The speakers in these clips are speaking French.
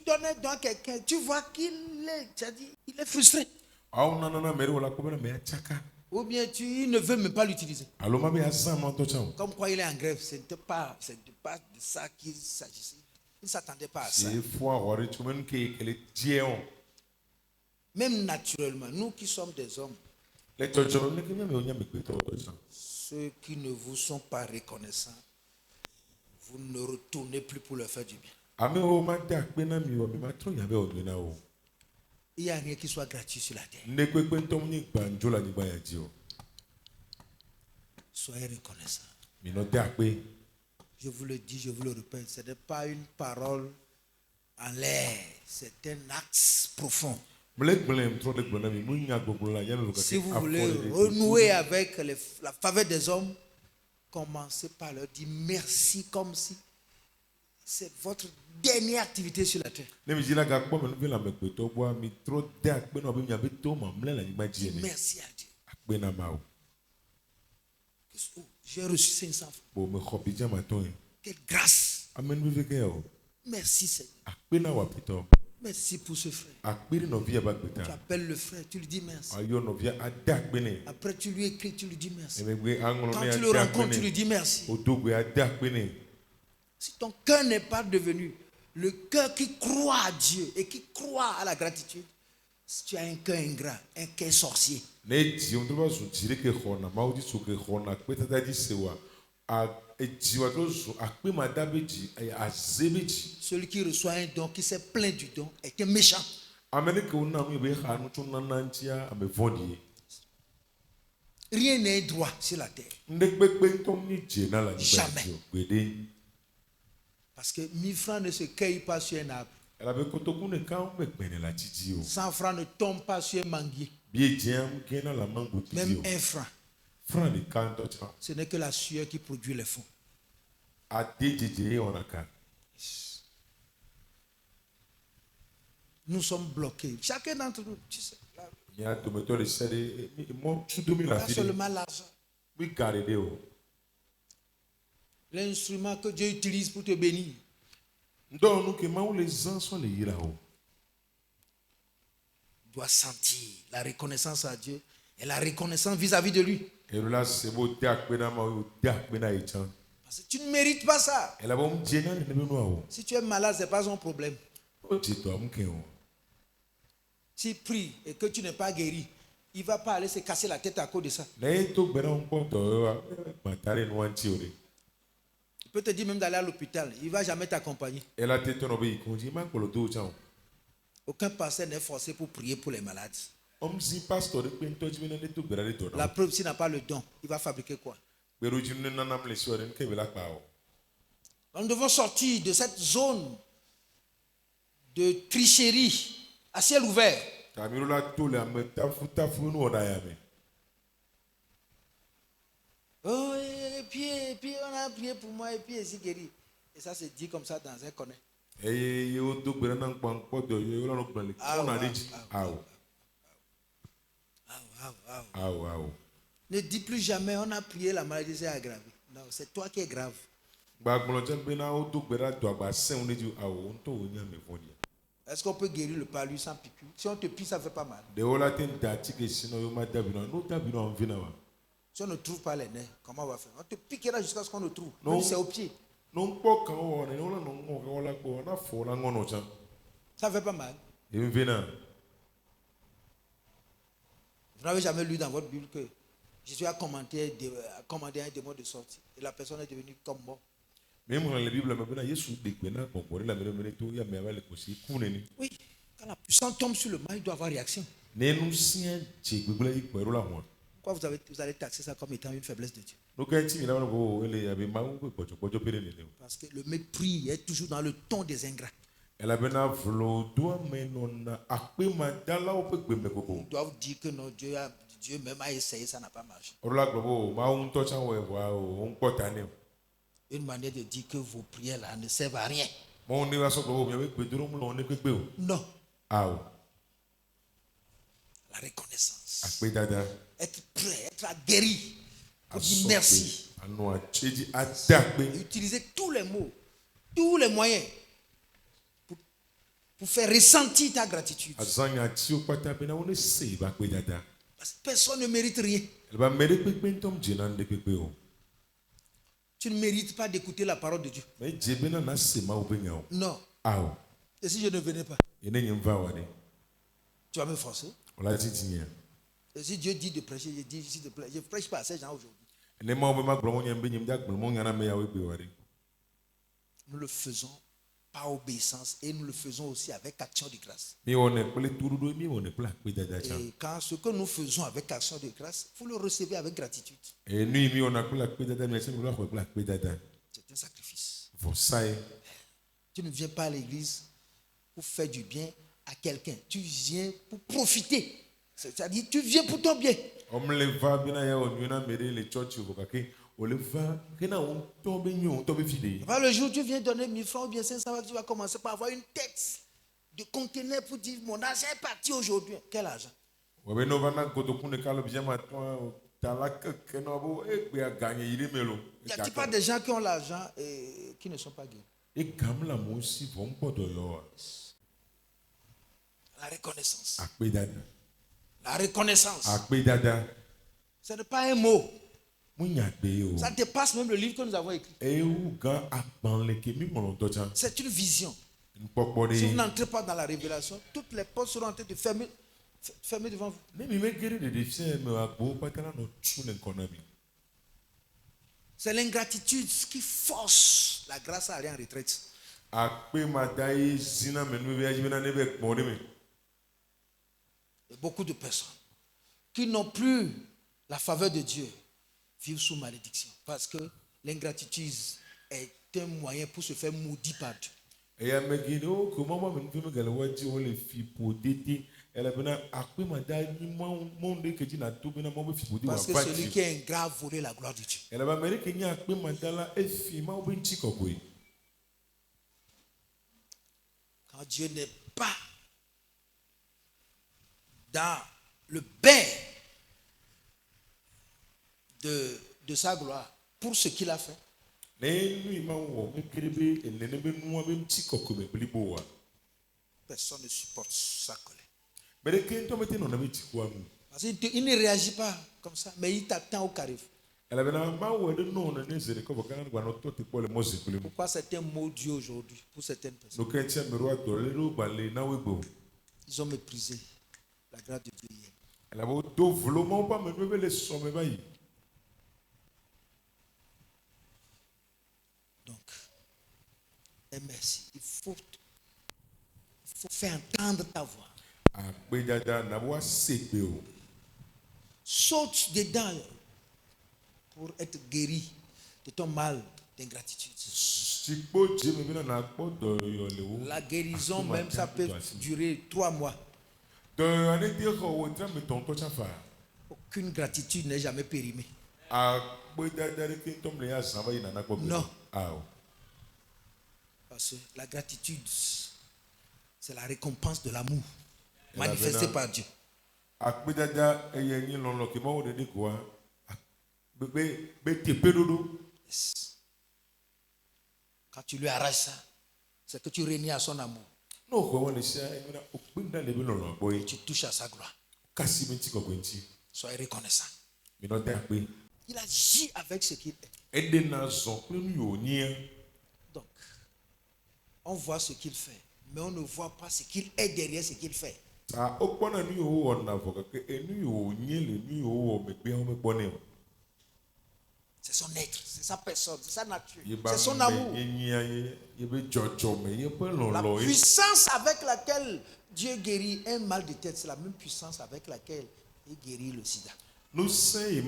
donnes un don à quelqu'un, tu vois qu'il est, il est frustré. Ou bien il ne veut même pas l'utiliser. Comme quoi il est en grève, ce n'était pas de ça qu'il s'agissait. Il ne s'attendait pas à ça. Même naturellement, nous qui sommes des hommes, ceux qui ne vous sont pas reconnaissants, vous ne retournez plus pour leur faire du bien. Il n'y a rien qui soit gratuit sur la terre. Soyez reconnaissants. Je vous le dis, je vous le répète, ce n'est pas une parole en l'air, c'est un axe profond. Si vous voulez renouer avec la faveur des hommes, commencez par leur dire merci comme si c'est votre dernière activité sur la terre. Dites merci à Dieu. J'ai reçu 500 francs. Quelle grâce. Merci Seigneur. Merci pour ce frère. Tu appelles le frère, tu lui dis merci. Après tu lui écris, tu lui dis merci. Quand tu le rencontres, tu lui dis merci. Si ton cœur n'est pas devenu le cœur qui croit à Dieu et qui croit à la gratitude, si tu as un cœur ingrat, un cœur sorcier. Celui qui reçoit un don, qui s'est plaint du don, est un méchant. Rien n'est droit sur la terre. Jamais. Parce que 1000 francs ne se cueillent pas sur un arbre. 100 francs ne tombent pas sur un manguier. Même 1 franc. Ce n'est que la sueur qui produit les fonds. Nous sommes bloqués. Chacun d'entre nous, tu sais. Pas seulement l'argent. L'instrument que Dieu utilise pour te bénir. Dois sentir la reconnaissance à Dieu et la reconnaissance vis-à-vis de lui. Parce que tu ne mérites pas ça. Si tu es malade, ce n'est pas son problème. S'il prie et que tu n'es pas guéri, il ne va pas aller se casser la tête à cause de ça. Il peut te dire même d'aller à l'hôpital. Il ne va jamais t'accompagner. Aucun pasteur n'est forcé pour prier pour les malades. La preuve, s'il n'a pas le don, il va fabriquer quoi? Nous devons sortir de cette zone de tricherie à ciel ouvert. Oh, et puis on a prié pour moi et puis il s'est guéri. Et ça se dit comme ça dans un connaît. Ne dis plus jamais on a prié, la maladie s'est aggravée. Non, c'est toi qui es grave. Est-ce qu'on peut guérir le palu sans piqûre? Si on te pique, ça ne fait pas mal. Si on ne trouve pas les nerfs, comment on va faire? On te piquera jusqu'à ce qu'on le trouve. Même si c'est au pied. Ça ne fait pas mal. Vous n'avez jamais lu dans votre Bible que Jésus a commandé un démon de sortir et la personne est devenue comme mort. Oui, quand la puissance tombe sur le mal, il doit avoir réaction. Pourquoi vous allez taxer ça comme étant une faiblesse de Dieu? Parce que le mépris est toujours dans le ton des ingrats. Ils doivent dire que non, Dieu même a essayé, ça n'a pas marché. Une manière de dire que vos prières là ne servent à rien. Non. La reconnaissance. Être prêt, être aguerri. Pour dire merci. Utiliser tous les mots, tous les moyens pour pour faire ressentir ta gratitude. Parce que personne ne mérite rien. Tu ne mérites pas d'écouter la parole de Dieu. Non. Et si je ne venais pas, tu vas me forcer. Et si Dieu dit de prêcher, je dis s'il te plaît, je ne prêche pas à ces gens aujourd'hui. Nous le faisons par obéissance et nous le faisons aussi avec action de grâce. Et quand ce que nous faisons avec action de grâce, vous le recevez avec gratitude. C'est un sacrifice. Tu ne viens pas à l'église pour faire du bien à quelqu'un. Tu viens pour profiter. C'est-à-dire, tu viens pour ton bien. Le jour où tu viens donner 1000 francs ou bien 500 francs, tu vas commencer par avoir une tête de conteneur pour dire mon argent est parti aujourd'hui. Quel argent? Il n'y a pas de gens qui ont l'argent et qui ne sont pas guéris? La reconnaissance. La reconnaissance. Ce n'est pas un mot. Ça dépasse même le livre que nous avons écrit. C'est une vision. Si vous n'entrez pas dans la révélation, toutes les portes seront en train de fermer devant vous. C'est l'ingratitude qui force la grâce à aller en retraite. Et beaucoup de personnes qui n'ont plus la faveur de Dieu vivent sous malédiction. Parce que l'ingratitude est un moyen pour se faire maudit par Dieu. Parce que celui qui est ingrat a volé la gloire de Dieu. Quand Dieu n'est pas dans le bain de sa gloire pour ce qu'il a fait, personne ne supporte sa colère. Parce qu'il ne réagit pas comme ça, mais il t'attend au carrefour. Pourquoi certains mots Dieu aujourd'hui pour certaines personnes? Ils ont méprisé la grâce de Dieu hier. Donc, et merci. Il faut faire entendre ta voix. Saute dedans pour être guéri de ton mal d'ingratitude. La guérison même, ça peut durer 3 mois. Aucune gratitude n'est jamais périmée. Non. Parce que la gratitude, c'est la récompense de l'amour manifesté par Dieu. Quand tu lui arraches ça, c'est que tu renies à son amour. Et tu touches à sa gloire. Sois reconnaissant. Il agit avec ce qu'il est. Donc, on voit ce qu'il fait, mais on ne voit pas ce qu'il est derrière ce qu'il fait. C'est son être, c'est sa personne, c'est sa nature, c'est son amour. La puissance avec laquelle Dieu guérit un mal de tête, c'est la même puissance avec laquelle il guérit le sida. Donc il n'y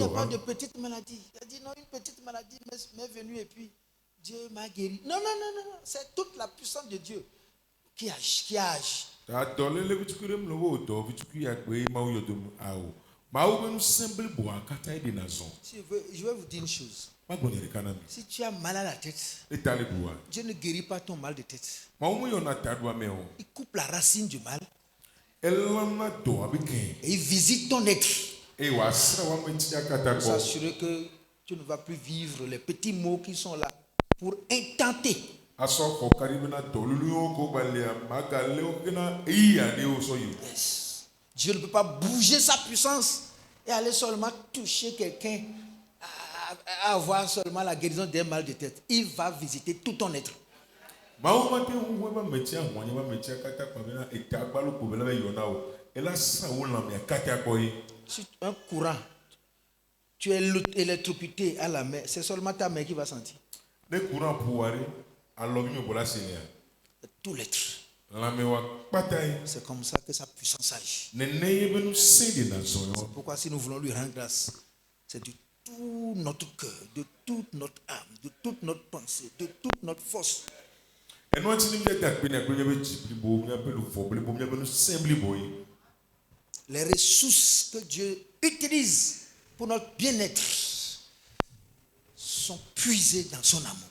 a pas de petite maladie. Il a dit non, une petite maladie m'est venue et puis Dieu m'a guéri. Non. C'est toute la puissance de Dieu qui agit. Je vais vous dire une chose. Si tu as mal à la tête, Dieu ne guérit pas ton mal de tête. Il coupe la racine du mal et il visite ton être pour s'assurer que tu ne vas plus vivre les petits maux qui sont là pour intenter yes. Dieu ne peut pas bouger sa puissance et aller seulement toucher quelqu'un à avoir seulement la guérison d'un mal de tête. Il va visiter tout ton être. Si un courant, tu es électrocuté à la main, c'est seulement ta main qui va sentir. Tout l'être. C'est comme ça que sa puissance agit. C'est pourquoi si nous voulons lui rendre grâce, c'est de tout notre cœur, de toute notre âme, de toute notre pensée, de toute notre force. Les ressources que Dieu utilise pour notre bien-être sont puisées dans son amour.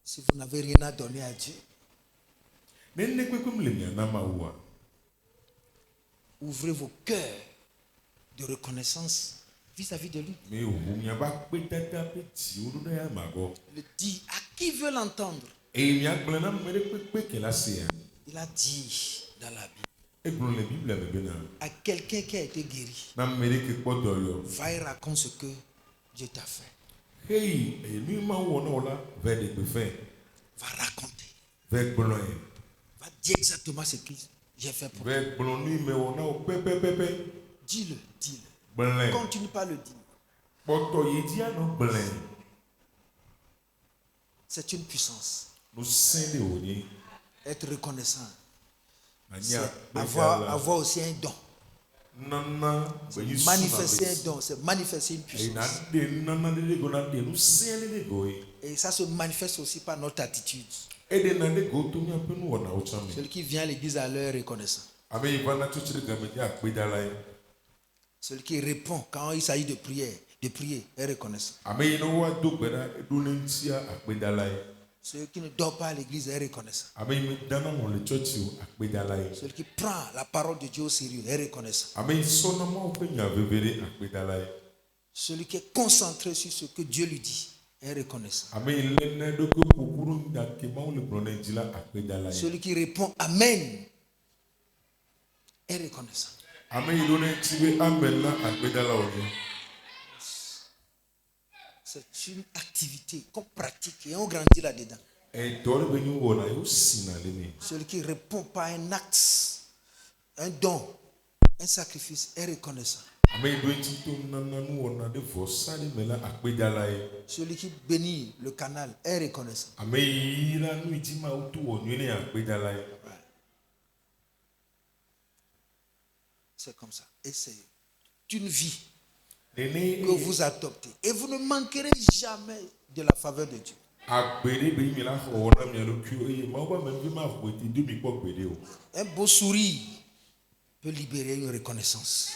Si vous n'avez rien à donner à Dieu, ouvrez vos cœurs de reconnaissance vis-à-vis de lui. Il dit à qui veut l'entendre. Il a dit dans la Bible à quelqu'un qui a été guéri, va et raconte ce que Dieu t'a fait. Va raconter. Va dire exactement ce que j'ai fait pour toi. Dis-le, dis-le. Continue pas le dire. C'est une puissance. Être reconnaissant. Avoir aussi un don. Manifester un don, c'est manifester une puissance. Et ça se manifeste aussi par notre attitude. Celui qui vient à l'église à l'heure est reconnaissant. Celui qui répond quand il s'agit de prier est reconnaissant. Celui qui ne dort pas à l'église est reconnaissant. Celui qui prend la parole de Dieu au sérieux est reconnaissant. Celui qui est concentré sur ce que Dieu lui dit est reconnaissant. Celui qui répond Amen est reconnaissant. C'est une activité qu'on pratique et on grandit là-dedans. Celui qui répond par un acte, un don, un sacrifice est reconnaissant. Celui qui bénit le canal est reconnaissant. C'est comme ça. Et c'est une vie que vous adoptez. Et vous ne manquerez jamais de la faveur de Dieu. Un beau sourire peut libérer une reconnaissance.